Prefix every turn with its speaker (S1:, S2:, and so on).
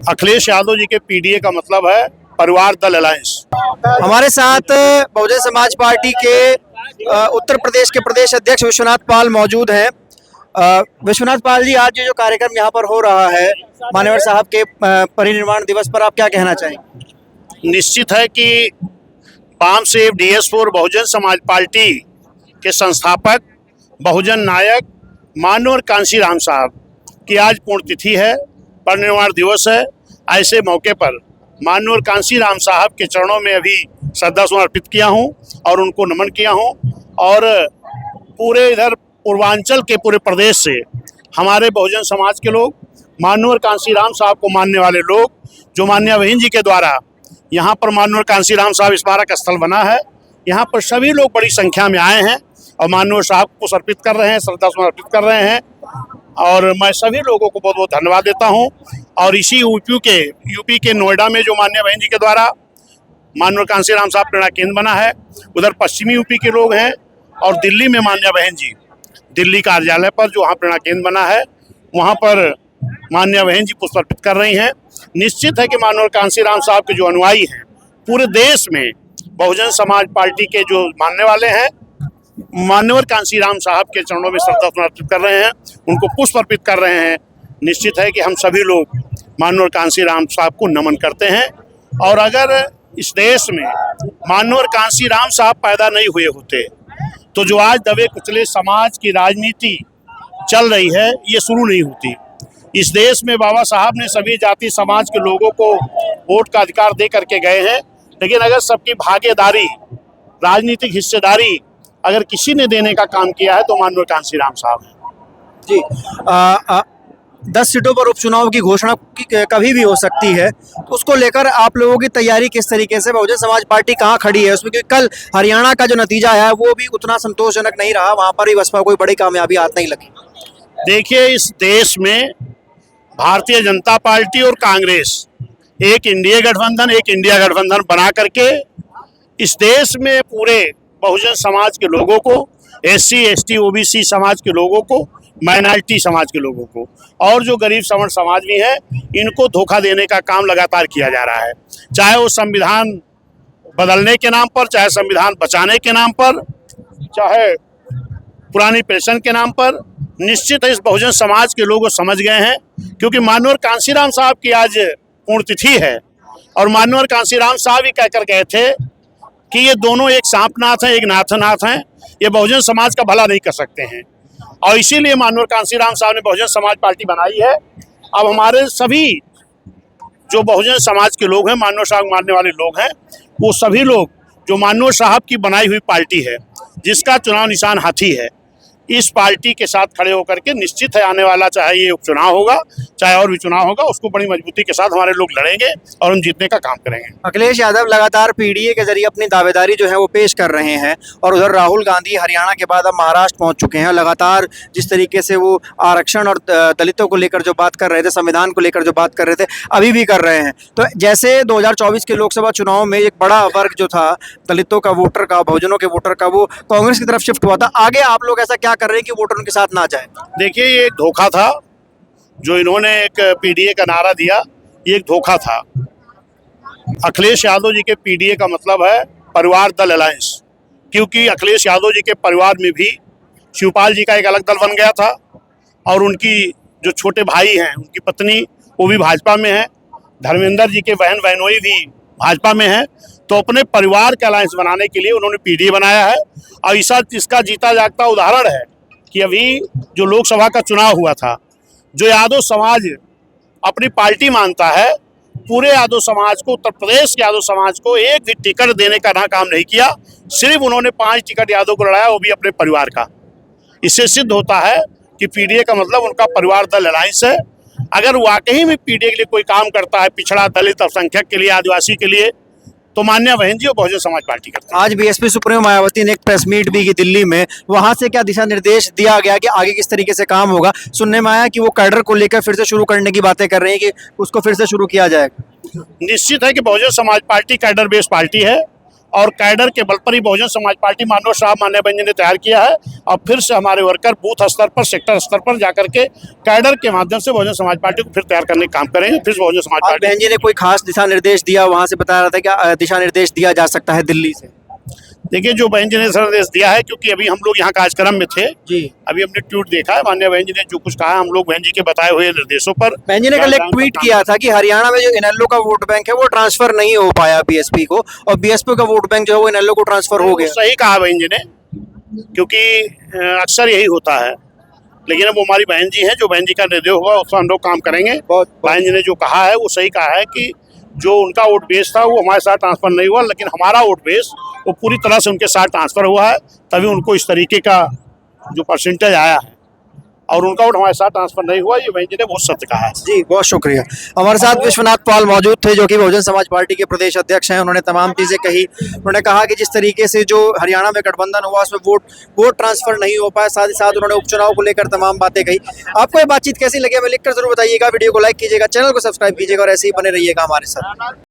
S1: अखिलेश यादव जी के पीडीए का मतलब है परिवार दल अलायंस।
S2: हमारे साथ बहुजन समाज पार्टी के उत्तर प्रदेश के प्रदेश अध्यक्ष विश्वनाथ पाल मौजूद हैं। विश्वनाथ पाल जी, आज जो कार्यक्रम यहाँ पर हो रहा है मान्यवर साहब के परिनिर्वाण दिवस पर, आप क्या कहना चाहेंगे?
S1: निश्चित है कि बामसेव DS4 बहुजन समाज पार्टी के संस्थापक बहुजन नायक मानवर कांशीराम साहब की आज पुण्यतिथि है, परिनिर्वाण दिवस है। ऐसे मौके पर मानवर कांशीराम साहब के चरणों में अभी श्रद्धा सुमन अर्पित किया हूं और उनको नमन किया हूं। और पूरे इधर पूर्वांचल के पूरे प्रदेश से हमारे बहुजन समाज के लोग, मानवर कांशीराम साहब को मानने वाले लोग, जो मान्या बहन जी के द्वारा यहाँ पर मानवर कांशीराम साहब स्मारक स्थल बना है, यहाँ पर सभी लोग बड़ी संख्या में आए हैं और मानवर साहब को समर्पित कर रहे हैं, श्रद्धा सुमन अर्पित कर रहे हैं। और मैं सभी लोगों को बहुत बहुत धन्यवाद देता हूं। और इसी यूपी के नोएडा में जो मान्या बहन जी के द्वारा मानवर कांशीराम साहब प्रेरणा केंद्र बना है, उधर पश्चिमी यूपी के लोग हैं। और दिल्ली में मान्या बहन जी दिल्ली कार्यालय पर जो वहाँ प्रेरणा केंद्र बना है, वहाँ पर मान्या बहन जी पुष्प अर्पित कर रही हैं। निश्चित है कि मानवर कांशीराम साहब के जो अनुयायी हैं पूरे देश में, बहुजन समाज पार्टी के जो मानने वाले हैं, मानवर कांशीराम साहब के चरणों में श्रद्धा सुमन अर्पित कर रहे हैं, उनको पुष्प अर्पित कर रहे हैं। निश्चित है कि हम सभी लोग मानवर कांशीराम साहब को नमन करते हैं। और अगर इस देश में मानवर कांशीराम साहब पैदा नहीं हुए होते तो जो आज दबे कुचले समाज की राजनीति चल रही है, ये शुरू नहीं होती। इस देश में बाबा साहब ने सभी जाति समाज के लोगों को वोट का अधिकार दे करके गए हैं, लेकिन अगर सबकी भागीदारी, राजनीतिक हिस्सेदारी अगर किसी ने देने का काम किया है तो मानवर कांशीराम साहब हैं।
S2: जी, 10 सीटों पर उपचुनाव की घोषणा कभी भी हो सकती है, तो उसको लेकर आप लोगों की तैयारी किस तरीके से, बहुजन समाज पार्टी कहाँ खड़ी है उसमें? क्योंकि कल हरियाणा का जो नतीजा है वो भी उतना संतोषजनक नहीं रहा, वहाँ पर भी बसपा कोई बड़ी कामयाबी हाथ नहीं लगी।
S1: देखिए, इस देश में भारतीय जनता पार्टी और कांग्रेस एक इंडिया गठबंधन बना करके इस देश में पूरे बहुजन समाज के लोगों को, SC ST OBC समाज के लोगों को, माइनॉरिटी समाज के लोगों को और जो गरीब सवर्ण समाज भी है, इनको धोखा देने का काम लगातार किया जा रहा है। चाहे वो संविधान बदलने के नाम पर, चाहे संविधान बचाने के नाम पर, चाहे पुरानी पेंशन के नाम पर। निश्चित है इस बहुजन समाज के लोग समझ गए हैं, क्योंकि मानवर कांशीराम साहब की आज पुण्यतिथि है। और मानवर कांशीराम साहब ही कहकर गए थे कि ये दोनों एक सांपनाथ हैं, एक नाथनाथ हैं, ये बहुजन समाज का भला नहीं कर सकते हैं। और इसीलिए मानवर कांशीराम साहब ने बहुजन समाज पार्टी बनाई है। अब हमारे सभी जो बहुजन समाज के लोग हैं, मानवर साहब मानने वाले लोग हैं, वो सभी लोग जो मानवर साहब की बनाई हुई पार्टी है, जिसका चुनाव निशान हाथी है, इस पार्टी के साथ खड़े होकर के निश्चित है आने वाला, चाहे ये उपचुनाव होगा चाहे और भी चुनाव होगा, उसको बड़ी मजबूती के साथ हमारे लोग लड़ेंगे और हम जीतने का काम करेंगे।
S2: अखिलेश यादव लगातार पीडीए के जरिए अपनी दावेदारी जो है वो पेश कर रहे हैं, और उधर राहुल गांधी हरियाणा के बाद अब महाराष्ट्र पहुंच चुके हैं। लगातार जिस तरीके से वो आरक्षण और दलितों को लेकर जो बात कर रहे थे, संविधान को लेकर जो बात कर रहे थे, अभी भी कर रहे हैं। तो जैसे 2024 के लोकसभा चुनाव में एक बड़ा वर्ग जो था दलितों का वोटर का, बहुजनों के वोटर का, वो कांग्रेस की तरफ शिफ्ट हुआ था, आगे आप लोग ऐसा क्या कर रहे हैं कि वोटर उनके साथ ना जाए?
S1: देखिए, ये एक धोखा था जो इन्होंने एक पीडीए का नारा दिया, ये एक धोखा था। अखिलेश यादव जी के पीडीए का मतलब है परिवार दल अलायंस, क्योंकि अखिलेश यादव जी के परिवार में भी शिवपाल जी का एक अलग दल बन गया था और उनकी जो छोटे भाई हैं, उनकी पत्नी, वो भी भाजपा में है, धर्मेंद्र जी के बहन बहनोई भी भाजपा में है। तो अपने परिवार के अलायंस बनाने के लिए उन्होंने पीडीए बनाया है। और इसका जीता जागता उदाहरण है कि अभी जो लोकसभा का चुनाव हुआ था, जो यादव समाज अपनी पार्टी मानता है, पूरे यादव समाज को, उत्तर प्रदेश के यादव समाज को एक भी टिकट देने का ना काम नहीं किया। सिर्फ उन्होंने 5 टिकट यादव को लड़ाया, वो भी अपने परिवार का। इससे सिद्ध होता है कि पीडीए का मतलब उनका परिवार दल अलायंस है। अगर वाकई में पीडीए के लिए कोई काम करता है, पिछड़ा, दलित, अल्पसंख्यक के लिए, आदिवासी के लिए, तो मान्या बहन जी और बहुजन समाज पार्टी करते हैं।
S2: आज बीएसपी सुप्रीमो मायावती ने एक प्रेस मीट भी की दिल्ली में, वहां से क्या दिशा निर्देश दिया गया कि आगे किस तरीके से काम होगा? सुनने में आया कि वो कैडर को लेकर फिर से शुरू करने की बातें कर रहे हैं कि उसको फिर से शुरू किया जाएगा।
S1: निश्चित है कि Bahujan Samaj party cadre based party है और कैडर के बल पर ही बहुजन समाज पार्टी माननीय साहब मान्य बहन जी ने तैयार किया है। और फिर से हमारे वर्कर बूथ स्तर पर, सेक्टर स्तर पर जाकर के कैडर के माध्यम से बहुजन समाज पार्टी को फिर तैयार करने का काम करेंगे। फिर बहुजन समाज
S2: और
S1: पार्टी
S2: बहन जी ने कोई खास दिशा निर्देश दिया, वहां से बता रहा था कि दिशा निर्देश दिया जा सकता है दिल्ली से।
S1: देखिए, जो बहन जी ने संदेश दिया है, क्योंकि अभी हम लोग यहाँ कार्यक्रम में थे,
S2: जी,
S1: अभी हमने ट्वीट देखा है, माननीय बहन जी ने जो कुछ कहा, हम लोग बहन जी के बताए हुए निर्देशों पर।
S2: बहन जी ने कल एक ट्वीट किया था कि हरियाणा में जो इनेलो का वोट बैंक है वो ट्रांसफर नहीं हो पाया बीएसपी को, और बीएसपी का वोट बैंक जो है वो इनेलो को ट्रांसफर हो गया।
S1: सही कहा बहन जी ने, क्योंकि अक्सर यही होता है। लेकिन अब वो हमारी बहन जी हैं, जो बहन जी का निर्देश होगा उस पर हम लोग काम करेंगे। बहन जी ने जो कहा है वो सही कहा है कि जो उनका वोट बेस था वो हमारे साथ ट्रांसफर नहीं हुआ, लेकिन हमारा वोट बेस वो पूरी तरह से उनके साथ ट्रांसफर हुआ है, तभी उनको इस तरीके का जो परसेंटेज आया है। और उनका वोट हमारे साथ ट्रांसफर नहीं हुआ, ये बहन जी ने बहुत सत्य कहा है।
S2: जी, बहुत शुक्रिया। हमारे साथ विश्वनाथ पाल मौजूद थे, जो कि बहुजन समाज पार्टी के प्रदेश अध्यक्ष हैं। उन्होंने तमाम चीजें कही। उन्होंने कहा कि जिस तरीके से जो हरियाणा में गठबंधन हुआ उसमें वोट ट्रांसफर नहीं हो पाया, साथ ही साथ उन्होंने उपचुनाव को लेकर तमाम बातें कही। आपको ये बातचीत कैसी लगी हमें लिखकर जरूर बताइएगा। वीडियो को लाइक कीजिएगा, चैनल को सब्सक्राइब कीजिएगा और ऐसे ही बने रहिएगा हमारे साथ।